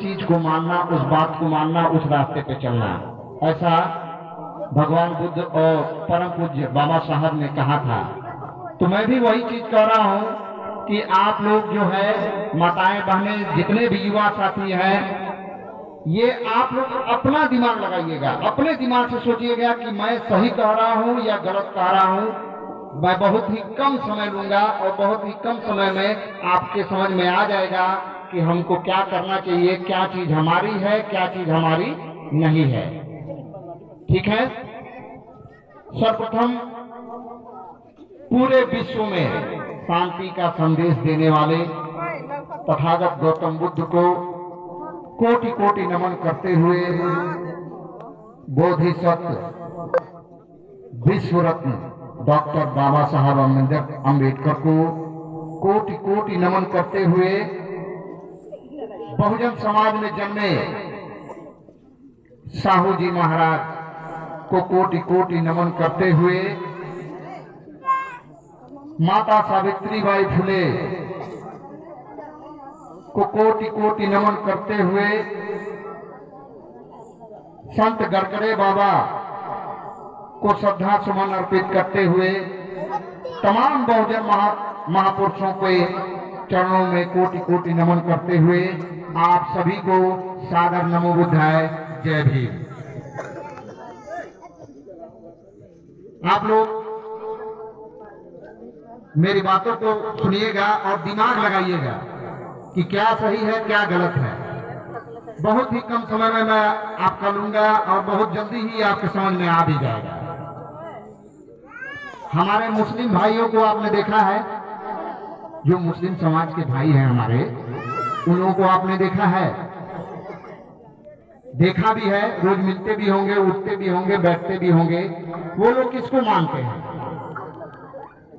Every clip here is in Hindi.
चीज को मानना, उस बात को मानना, उस रास्ते पे चलना। ऐसा भगवान बुद्ध और परम पूज्य बाबा साहब ने कहा था। तो मैं भी वही चीज कह रहा हूं कि आप लोग जो है, माताएं बहनें, जितने भी युवा साथी हैं, ये आप लोग अपना दिमाग लगाइएगा, अपने दिमाग से सोचिएगा कि मैं सही कह रहा हूं या गलत कह रहा हूं। मैं बहुत ही कम समय लूंगा और बहुत ही कम समय में आपके समझ में आ जाएगा कि हमको क्या करना चाहिए, क्या चीज हमारी है, क्या चीज हमारी नहीं है। ठीक है। सर्वप्रथम पूरे विश्व में शांति का संदेश देने वाले तथागत गौतम बुद्ध को कोटि कोटि नमन करते हुए, बोधिसत्व विश्व रत्न डॉक्टर बाबा साहब अम्बेडकर को कोटि कोटि नमन करते हुए, बहुजन समाज में जन्मे साहू जी महाराज को कोटि कोटि नमन करते हुए, माता सावित्रीबाई फुले को कोटि कोटि नमन करते हुए, संत गडकरी बाबा को श्रद्धा सुमन अर्पित करते हुए, तमाम बहुजन महापुरुषों के चरणों में कोटि कोटि नमन करते हुए आप सभी को सादर नमो बुद्धाय, जय भीम। आप लोग मेरी बातों को सुनिएगा और दिमाग लगाइएगा कि क्या सही है, क्या गलत है। बहुत ही कम समय में मैं आपका लूंगा और बहुत जल्दी ही आपके समझ में आ भी जाएगा। हमारे मुस्लिम भाइयों को आपने देखा है, जो मुस्लिम समाज के भाई हैं हमारे, उन लोगों को आपने देखा है, देखा भी है, रोज मिलते भी होंगे, उठते भी होंगे, बैठते भी होंगे। वो लोग किसको मानते हैं?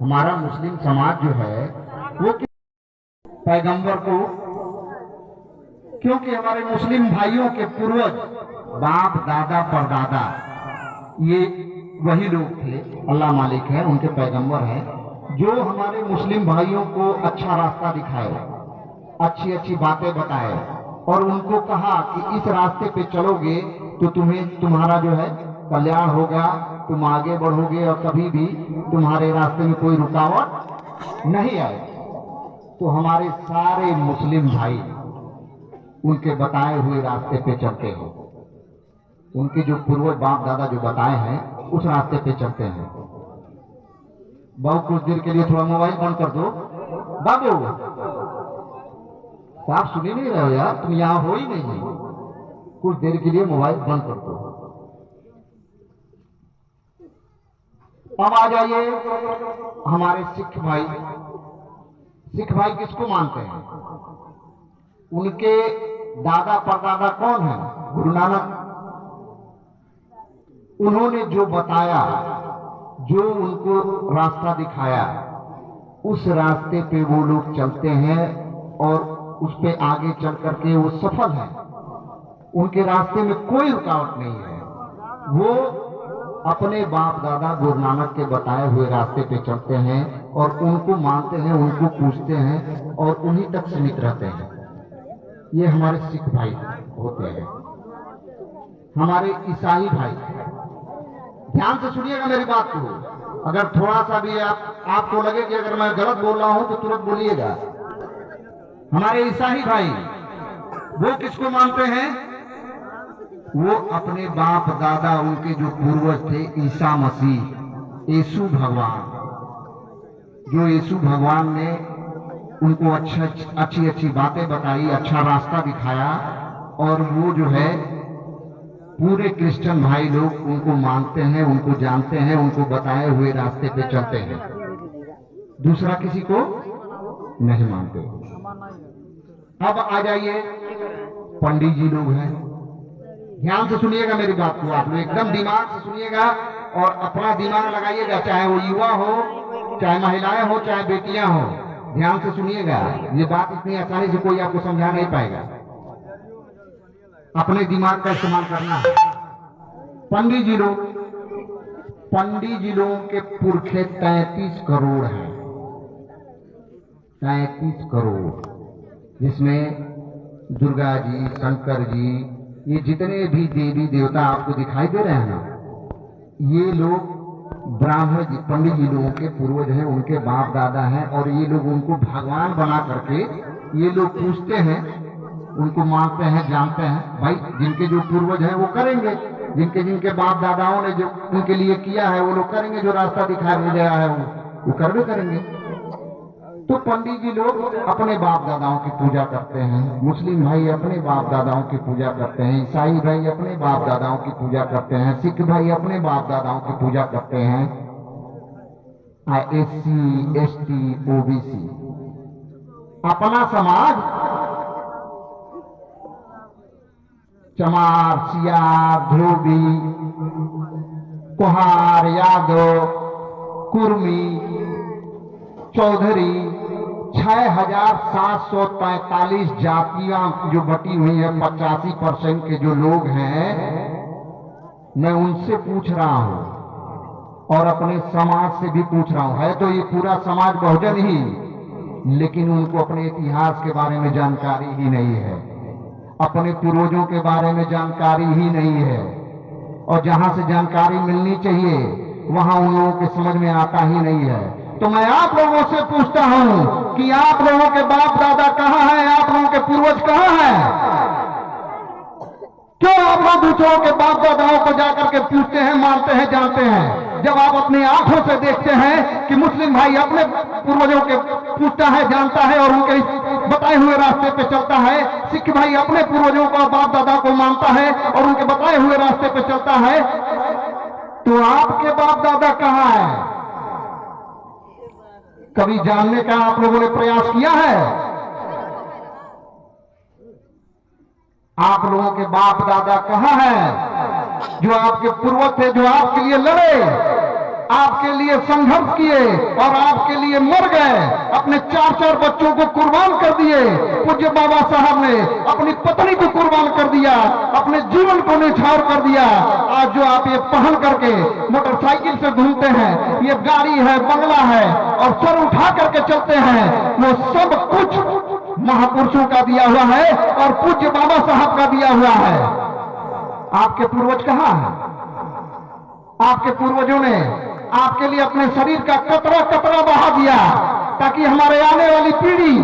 हमारा मुस्लिम समाज जो है वो पैगंबर को, क्योंकि हमारे मुस्लिम भाइयों के पूर्वज बाप दादा परदादा ये वही लोग थे, अल्लाह मालिक है, उनके पैगंबर हैं, जो हमारे मुस्लिम भाइयों को अच्छा रास्ता दिखाए, अच्छी अच्छी बातें बताए और उनको कहा कि इस रास्ते पे चलोगे तो तुम्हारा जो है कल्याण होगा, तुम आगे बढ़ोगे और कभी भी तुम्हारे रास्ते में कोई रुकावट नहीं आएगी। तो हमारे सारे मुस्लिम भाई उनके बताए हुए रास्ते पे चलते हैं, उनके जो पूर्वज बाप दादा जो बताए हैं उस रास्ते पे चलते हैं। बहुत कुछ देर के लिए थोड़ा मोबाइल बंद कर दो बाबू, आप सुन ही नहीं रहे हो यार, तुम यहाँ हो ही नहीं, कुछ देर के लिए मोबाइल बंद कर दो। अब आ जाइए हमारे सिख भाई। सिख भाई किसको मानते हैं? उनके दादा परदादा कौन है? गुरु नानक। उन्होंने जो बताया, जो उनको रास्ता दिखाया, उस रास्ते पे वो लोग चलते हैं और उस पे आगे चल करके वो सफल है। उनके रास्ते में कोई रुकावट नहीं है। वो अपने बाप दादा गुरु नानक के बताए हुए रास्ते पे चलते हैं और उनको मानते हैं, उनको पूछते हैं और उन्हीं तक सीमित रहते हैं। ये हमारे सिख भाई होते हैं। हमारे ईसाई भाई, ध्यान से सुनिएगा मेरी बात को। अगर थोड़ा सा भी आपको लगे कि अगर मैं गलत बोल रहा हूं तो तुरंत बोलिएगा। हमारे ईसाई भाई वो किसको मानते हैं? वो अपने बाप दादा, उनके जो पूर्वज थे, ईसा मसीह, यीशु भगवान, जो यीशु भगवान ने उनको अच्छी अच्छी बातें बताई, अच्छा रास्ता दिखाया और वो जो है पूरे क्रिश्चियन भाई लोग उनको मानते हैं, उनको जानते हैं, उनको बताए हुए रास्ते पे चलते हैं, दूसरा किसी को नहीं मानते। अब आ जाइए पंडित जी लोग हैं। ध्यान से सुनिएगा मेरी बात को, आप लोग एकदम दिमाग से सुनिएगा और अपना दिमाग लगाइएगा, चाहे वो युवा हो, चाहे महिलाएं हो, चाहे बेटियां हो। ध्यान से सुनिएगा, ये बात इतनी आसानी से कोई आपको समझा नहीं पाएगा। अपने दिमाग का इस्तेमाल करना है। पंडित जी लोगों के पुरखे 33 करोड़ हैं, 33 करोड़, जिसमें दुर्गा जी, शंकर जी, ये जितने भी देवी देवता आपको दिखाई दे रहे हैं ना, ये लोग ब्राह्मण जी, पंडित जी लोगों के पूर्वज हैं, उनके बाप दादा हैं, और ये लोग उनको भगवान बना करके ये लोग पूछते हैं, उनको मानते हैं, जानते हैं। भाई जिनके जो पूर्वज हैं वो करेंगे, जिनके जिनके बाप दादाओं ने जो उनके लिए किया है वो लोग करेंगे, जो रास्ता दिखाया गया है वो करवे करेंगे। तो पंडित जी लोग अपने बाप दादाओं की पूजा करते हैं, मुस्लिम भाई अपने बाप दादाओं की पूजा करते हैं, ईसाई भाई अपने बाप दादाओं की पूजा करते हैं, सिख भाई अपने बाप दादाओं की पूजा करते हैं। SC, ST, OBC अपना समाज चमार, सियार, धोबी, कुहार, यादव, कुर्मी, चौधरी, 6743 जातियां जो बटी हुई है, 85% के जो लोग हैं, मैं उनसे पूछ रहा हूं और अपने समाज से भी पूछ रहा हूं। है तो ये पूरा समाज बहुजन ही, लेकिन उनको अपने इतिहास के बारे में जानकारी ही नहीं है, अपने पूर्वजों के बारे में जानकारी ही नहीं है, और जहां से जानकारी मिलनी चाहिए वहां उन लोगों के समझ में आता ही नहीं है। तो मैं आप लोगों से पूछता हूं कि आप लोगों के बाप दादा कहां हैं, आप लोगों के पूर्वज कहां हैं? क्यों आप लोग दूसरों के बाप दादाओं को जाकर के पूछते हैं, मानते हैं, जानते हैं, जब आप अपनी आंखों से देखते हैं कि मुस्लिम भाई अपने पूर्वजों के पूछता है, जानता है और उनके बताए हुए रास्ते पे चलता है, सिख भाई अपने पूर्वजों को, बाप दादा को मानता है और उनके बताए हुए रास्ते पे चलता है, तो आपके बाप दादा कहां है? कभी जानने का आप लोगों ने प्रयास किया है? आप लोगों के बाप दादा कहां हैं, जो आपके पूर्वज थे, जो आपके लिए लड़े, आपके लिए संघर्ष किए और आपके लिए मर गए, अपने 4-4 बच्चों को कुर्बान कर दिए। पूज्य बाबा साहब ने अपनी पत्नी को कुर्बान कर दिया, अपने जीवन को निछावर कर दिया। आज जो आप ये पहन करके मोटरसाइकिल से घूमते हैं, ये गाड़ी है, बंगला है और सर उठा करके चलते हैं, वो सब कुछ महापुरुषों का दिया हुआ है और पूज्य बाबा साहब का दिया हुआ है। आपके पूर्वज कहां हैं? आपके पूर्वजों ने आपके लिए अपने शरीर का कतरा कतरा बहा दिया ताकि हमारे आने वाली पीढ़ी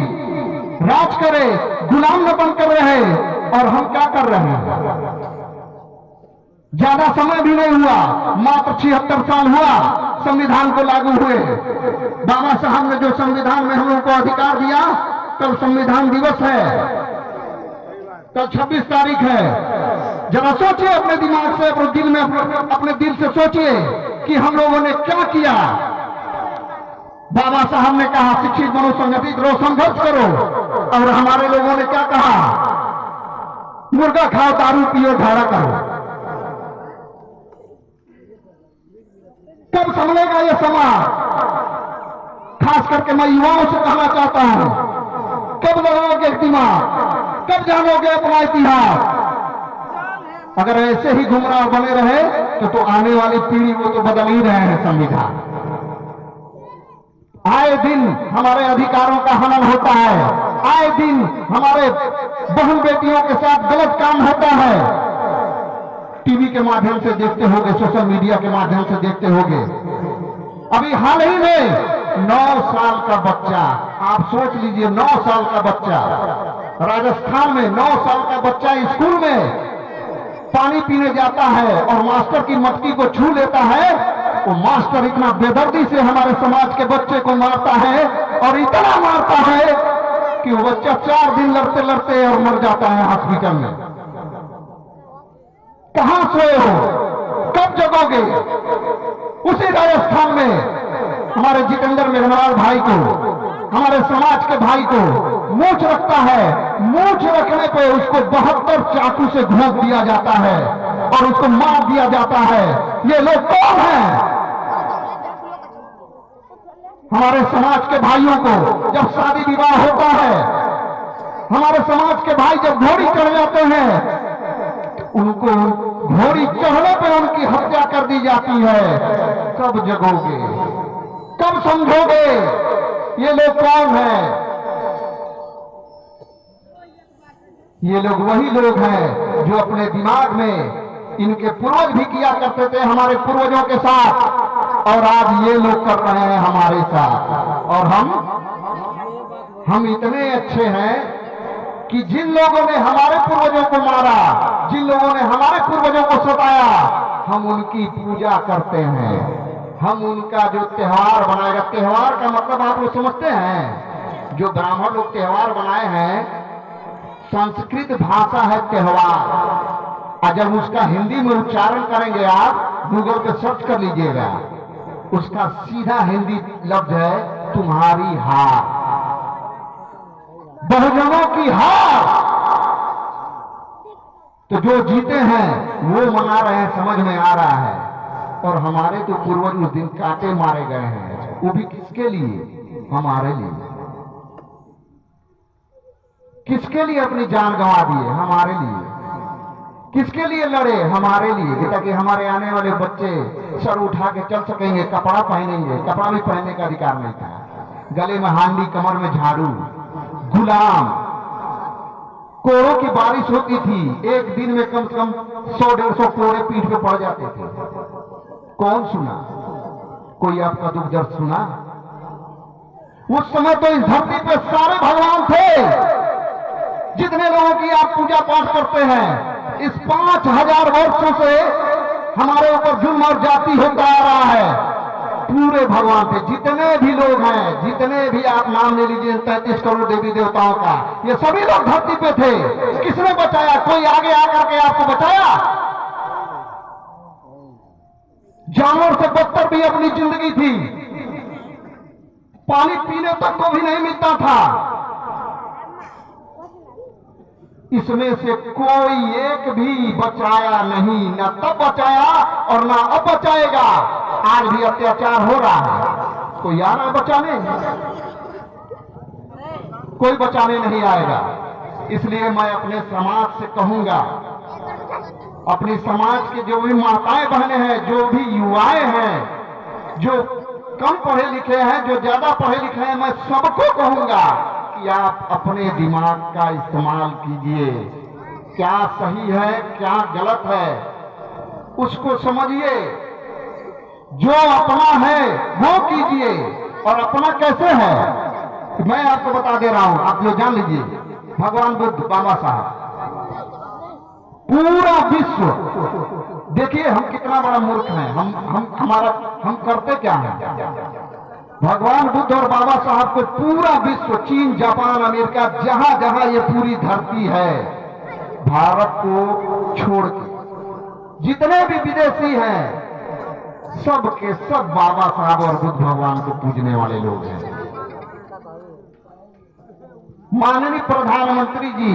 राज करे, गुलाम न बनकर रहे। और हम क्या कर रहे हैं? ज्यादा समय भी नहीं हुआ, मात्र 76 साल हुआ संविधान को लागू हुए। बाबा साहब ने जो संविधान में हम लोगों को अधिकार दिया, कल संविधान दिवस है, कल 26 तारीख है। जरा सोचिए अपने दिमाग से, अपने दिल में, अपने दिल से सोचिए कि हम लोगों ने क्या किया। बाबा साहब ने कहा शिक्षित बनो, संगठित रहो, संघर्ष करो, और हमारे लोगों ने क्या कहा? मुर्गा खाओ, दारू पियो, ढाड़ा करो। कब संभलेगा ये समाज? खास करके मैं युवाओं से कहना चाहता हूं, कब लगाओगे दिमाग, कब जानोगे अपना इतिहास? अगर ऐसे ही गुमराह बने रहे तो आने वाली पीढ़ी वो तो बदल ही रहे हैं संविधान। आए दिन हमारे अधिकारों का हनन होता है, आए दिन हमारे बहन बेटियों के साथ गलत काम होता है। टीवी के माध्यम से देखते होंगे, सोशल मीडिया के माध्यम से देखते होंगे। अभी हाल ही में 9 साल का बच्चा, आप सोच लीजिए, 9 साल का बच्चा राजस्थान में, 9 साल का बच्चा स्कूल में पानी पीने जाता है और मास्टर की मटकी को छू लेता है। वो मास्टर इतना बेदर्दी से हमारे समाज के बच्चे को मारता है और इतना मारता है कि वो बच्चा 4 दिन लड़ते लड़ते और मर जाता है हॉस्पिटल में। कहां सोए हो? कब जगोगे? उसी राजस्थान में हमारे जितेंद्र मेघवाल भाई को, हमारे समाज के भाई को मूंछ रखता है, मूंछ रखने पे उसको 72 चाकू से घोंप दिया जाता है और उसको मार दिया जाता है। ये लोग कौन हैं? हमारे समाज के भाइयों को जब शादी विवाह होता है, हमारे समाज के भाई जब घोड़ी चढ़ जाते हैं, उनको घोड़ी चढ़ने पे उनकी हत्या कर दी जाती है। कब जगोगे? कब समझोगे ये लोग कौन हैं? ये लोग वही लोग हैं जो अपने दिमाग में इनके पूर्वज भी किया करते थे हमारे पूर्वजों के साथ, और आज ये लोग कर रहे हैं हमारे साथ। और हम इतने अच्छे हैं कि जिन लोगों ने हमारे पूर्वजों को मारा, जिन लोगों ने हमारे पूर्वजों को सताया, हम उनकी पूजा करते हैं। हम उनका जो त्योहार बनाएगा, त्योहार का मतलब आप लोग समझते हैं, जो ब्राह्मण लोग त्योहार बनाए हैं, संस्कृत भाषा है त्योहार, और जब उसका हिंदी में उच्चारण करेंगे आप गूगल पे सर्च कर लीजिएगा, उसका सीधा हिंदी लफ्ज है तुम्हारी हार, बहुजनों की हार। तो जो जीते हैं वो मना रहे हैं, समझ में आ रहा है। और हमारे तो पूर्वज उस दिन काटे मारे गए हैं, वो भी किसके लिए? हमारे लिए। किसके लिए अपनी जान गंवा दिए? हमारे लिए। किसके लिए लड़े? हमारे लिए, ताकि हमारे आने वाले बच्चे सर उठा के चल सकेंगे, कपड़ा पहनेंगे। कपड़ा भी पहनने का अधिकार नहीं था, गले में हांडी, कमर में झाड़ू, गुलाम। कोड़ों की बारिश होती थी, एक दिन में कम से कम 100-150 कोड़े पीठ पे पड़ जाते थे। कौन सुना? कोई आपका दुख दर्द सुना? उस समय तो इस धरती पे सारे भगवान थे, जितने लोगों की आप पूजा पाठ करते हैं। इस 5000 वर्षों से हमारे ऊपर जुल्म और जाति होता आ रहा है। पूरे भगवान थे, जितने भी लोग हैं, जितने भी आप नाम ले लीजिए, 33 करोड़ देवी देवताओं का, ये सभी लोग धरती पे थे। किसने बचाया? कोई आगे आकर के आपको बचाया? जानवर से बदतर भी अपनी जिंदगी थी, पानी पीने तक को भी नहीं मिलता था। इसमें से कोई एक भी बचाया नहीं, ना तब बचाया और ना अब बचाएगा। आज भी अत्याचार हो रहा है, कोई आ रहा है बचाने? कोई बचाने नहीं आएगा। इसलिए मैं अपने समाज से कहूंगा, अपने समाज के जो भी माताएं बहनें हैं, जो भी युवाएं हैं, जो कम पढ़े लिखे हैं, जो ज्यादा पढ़े लिखे हैं, मैं सबको कहूंगा कि आप अपने दिमाग का इस्तेमाल कीजिए। क्या सही है, क्या गलत है, उसको समझिए। जो अपना है वो कीजिए। और अपना कैसे है मैं आपको बता दे रहा हूं, आप लोग जान लीजिए। भगवान बुद्ध, बाबा साहब, पूरा विश्व, देखिए हम कितना बड़ा मूर्ख हैं। हम करते क्या हैं? भगवान बुद्ध और बाबा साहब को पूरा विश्व, चीन, जापान, अमेरिका, जहां जहां ये पूरी धरती है, भारत को छोड़ के जितने भी विदेशी हैं, सब के सब बाबा साहब और बुद्ध भगवान को पूजने वाले लोग हैं। माननीय प्रधानमंत्री जी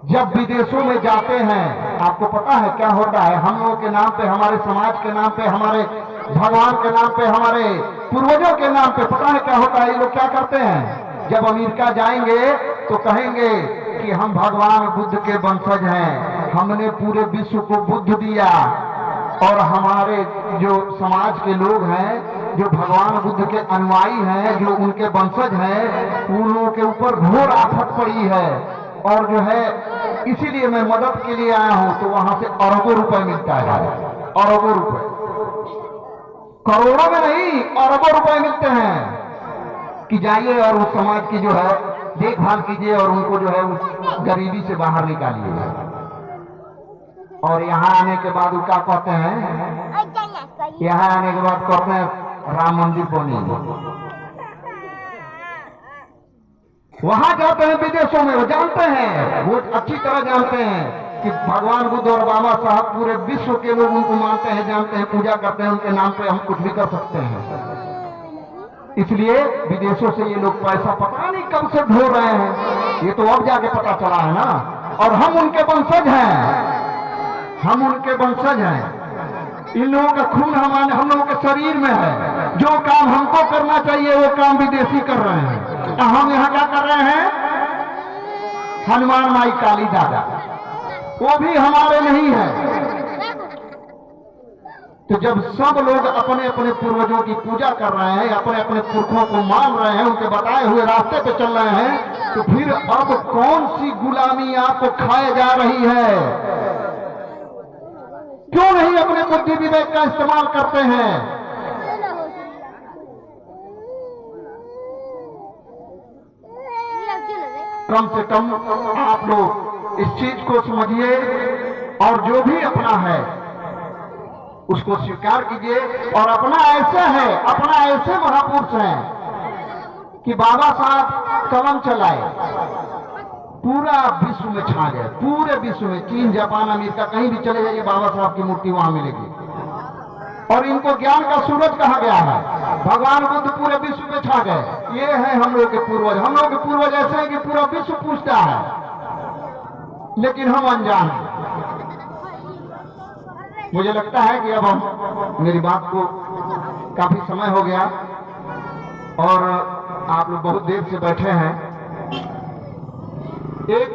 जब विदेशों में जाते हैं, आपको पता है क्या होता है? हम लोगों के नाम पे, हमारे समाज के नाम पे, हमारे भगवान के नाम पे, हमारे पूर्वजों के नाम पे, पता है क्या होता है? ये लोग क्या करते हैं? जब अमेरिका जाएंगे तो कहेंगे कि हम भगवान बुद्ध के वंशज हैं, हमने पूरे विश्व को बुद्ध दिया। और हमारे जो समाज के लोग हैं, जो भगवान बुद्ध के अनुयायी हैं, जो उनके वंशज हैं, उन लोगों के ऊपर घोर आफत पड़ी है। और जो है, इसीलिए मैं मदद के लिए आया हूं। तो वहां से अरबों रुपए मिलता है, अरबों रुपए, करोड़ों में नहीं, अरबों रुपए मिलते हैं कि जाइए और उस समाज की जो है देखभाल कीजिए और उनको जो है उस गरीबी से बाहर निकालिए। और यहाँ आने के बाद वो क्या कहते हैं? यहाँ आने के बाद कहते हैं राम मंदिर बनेंगे। वहां जाते हैं विदेशों में, वो जानते हैं, वो अच्छी तरह जानते हैं कि भगवान बुद्ध और बाबा साहब पूरे विश्व के लोग उनको मानते हैं, जानते हैं, पूजा करते हैं, उनके नाम पे हम कुछ भी कर सकते हैं। इसलिए विदेशों से ये लोग पैसा पता नहीं कब से ढो रहे हैं, ये तो अब जाके पता चला है ना। और हम उनके वंशज हैं, हम उनके वंशज हैं। इन लोगों का खून हम लोगों के शरीर में है। जो काम हमको करना चाहिए वो काम विदेशी कर रहे हैं। हम यहाँ क्या कर रहे हैं? हनुमान माई, काली दादा, वो भी हमारे नहीं है। तो जब सब लोग अपने अपने पूर्वजों की पूजा कर रहे हैं, अपने अपने पुरखों को मान रहे हैं, उनके बताए हुए रास्ते पे चल रहे हैं, तो फिर अब कौन सी गुलामी आपको खाए जा रही है? क्यों नहीं अपने बुद्धि विवेक का इस्तेमाल करते हैं? कम से कम आप लोग इस चीज को समझिए और जो भी अपना है उसको स्वीकार कीजिए। और अपना ऐसा है, अपना ऐसे महापुरुष हैं कि बाबा साहब कलम चलाए, पूरा विश्व में छा गए, पूरे विश्व में, चीन, जापान, अमेरिका, कहीं भी चले जाइए बाबा साहब की मूर्ति वहां मिलेगी। और इनको ज्ञान का सूरज कहा गया है। भगवान बुद्ध पूरे विश्व में छा गए। ये है हम लोग के पूर्वज। हम लोग के पूर्वज ऐसे हैं कि पूरा विश्व पूछता है, लेकिन हम अनजान हैं। मुझे लगता है कि अब हम, मेरी बात को काफी समय हो गया और आप लोग बहुत देर से बैठे हैं। एक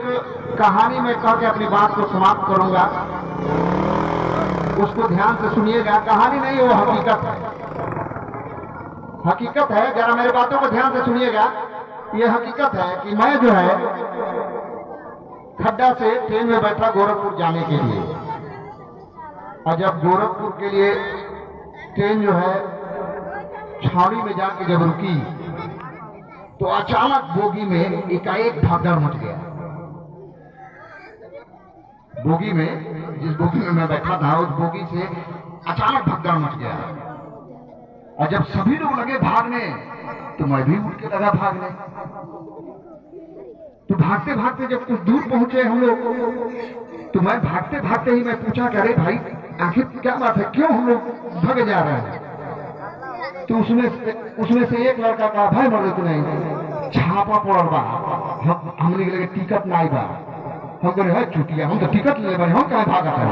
कहानी में कह के अपनी बात को समाप्त करूंगा, उसको ध्यान से सुनिएगा। कहानी नहीं, वो हकीकत है। हकीकत है, जरा मेरी बातों को ध्यान से सुनिएगा। ये हकीकत है कि मैं जो है खड्डा से ट्रेन में बैठा गोरखपुर जाने के लिए, और जब गोरखपुर के लिए ट्रेन जो है छावनी में जाके जब रुकी तो अचानक बोगी में एकाएक भागदौड़ मच गया। बोगी में, जिस बोगी में मैं बैठा था, उस बोगी से अचानक भागदौड़ मच गया। और जब सभी लोग लगे भागने तो मैं भी उठ के लगा भागने। तो भागते भागते जब कुछ दूर पहुंचे हम लोग, तो मैं भागते भागते ही मैं पूछा, अरे भाई आखिर क्या बात है, क्यों हम लोग भागे जा रहे हैं? तो उसमें से एक लड़का कहा, भाई मर तो नहीं, छापा पड़ल बा, हमने के लगे टिकट नहीं बा। हम बोले है चुटिया, हम तो टिकट ले बने, हम कहाँ भागा था?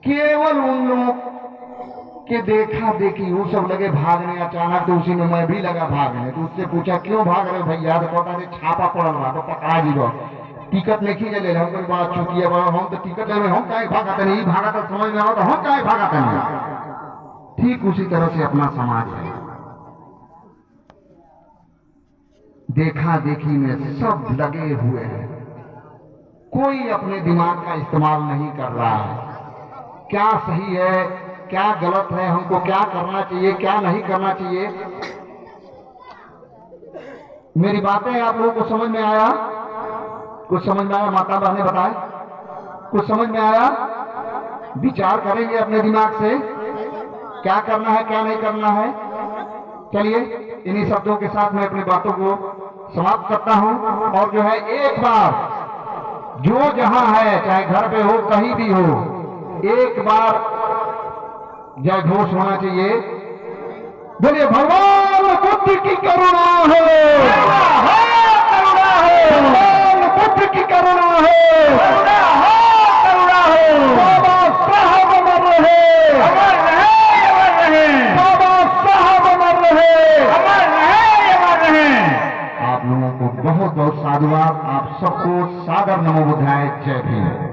केवल उन लोग के देखा देखी वो सब लगे भागने। अचानक तो उसी में मैं भी लगा भागने। तो उससे पूछा क्यों भाग रहे भैया? तो कहता छापा पड़ल बा, तो पकड़ा जी टिकट नहीं खींचे ले, हमको बात चुकी है, हम तो टिकट ले, हम क्या भागा नहीं, भागा तो समझ में आओ तो हम क्या भागा नहीं। ठीक उसी तरह से अपना समाज है। देखा देखी में सब लगे हुए हैं, कोई अपने दिमाग का इस्तेमाल नहीं कर रहा है। क्या सही है, क्या गलत है, हमको क्या करना चाहिए, क्या नहीं करना चाहिए। मेरी बातें आप लोगों को समझ में आया? कुछ समझ में आया? माता बहने बताए, कुछ समझ में आया? विचार करेंगे अपने दिमाग से क्या करना है, क्या नहीं करना है। चलिए इन्हीं शब्दों के साथ मैं अपनी बातों को समाप्त करता हूं। और जो है एक बार जो जहां है, चाहे घर पे हो कहीं भी हो, एक बार जय घोष होना चाहिए। बोलिए भगवान बुद्ध की करुणा है, भगवान बुद्ध की करुणा है, करुणा है। बाबा साहब अमर रहे, अमर रहे, बाबा साहब अमर रहे, अमर रहे। आप लोगों को बहुत बहुत साधुवाद। आप सबको सादर नमो बुद्धाय। जय भीम।